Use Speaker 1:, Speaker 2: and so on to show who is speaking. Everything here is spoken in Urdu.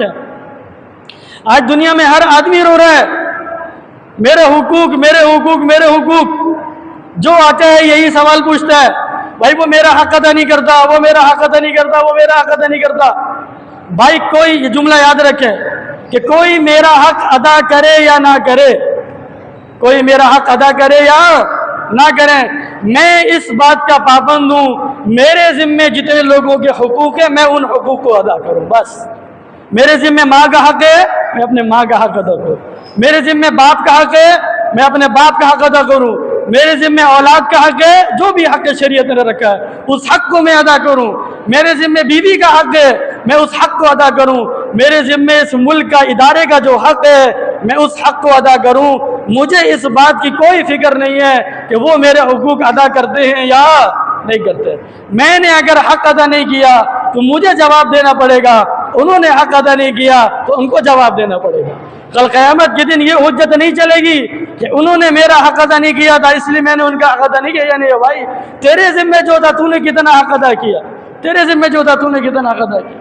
Speaker 1: رکھیں. آج دنیا میں ہر آدمی رو رہا ہے میرے حقوق میرے حقوق میرے حقوق. جو آتا ہے یہی سوال پوچھتا ہے بھائی وہ میرا حق ادا نہیں کرتا, وہ میرا حق ادا نہیں کرتا, وہ میرا حق ادا نہیں کرتا. بھائی کوئی یہ جملہ یاد رکھے کہ کوئی میرا حق ادا کرے یا نہ کرے, کوئی میرا حق ادا کرے یا نہ کریں, میں اس بات کا پابند ہوں میرے ذمے جتنے لوگوں کے حقوق ہیں میں ان حقوق کو ادا کروں. بس میرے ذمے ماں کا حق ہے میں اپنے ماں کا حق ادا کروں, میرے ذمے باپ کا حق ہے میں اپنے باپ کا حق ادا کروں, میرے ذمے اولاد کا حق ہے جو بھی حق شریعت نے رکھا ہے اس حق کو میں ادا کروں, میرے ذمے بیوی کا حق ہے میں اس حق کو ادا کروں, میرے ذمے اس ملک کا ادارے کا جو حق ہے میں اس حق کو ادا کروں. مجھے اس بات کی کوئی فکر نہیں ہے کہ وہ میرے حقوق ادا کرتے ہیں یا نہیں کرتے. میں نے اگر حق ادا نہیں کیا تو مجھے جواب دینا پڑے گا, انہوں نے حق ادا نہیں کیا تو ان کو جواب دینا پڑے گا. کل قیامت کے دن یہ حجت نہیں چلے گی کہ انہوں نے میرا حق ادا نہیں کیا تھا اس لیے میں نے ان کا حق ادا نہیں کیا. یعنی بھائی تیرے ذمے جو تھا تو نے کتنا حق ادا کیا, تیرے ذمے جو تھا تو نے کتنا حق ادا کیا.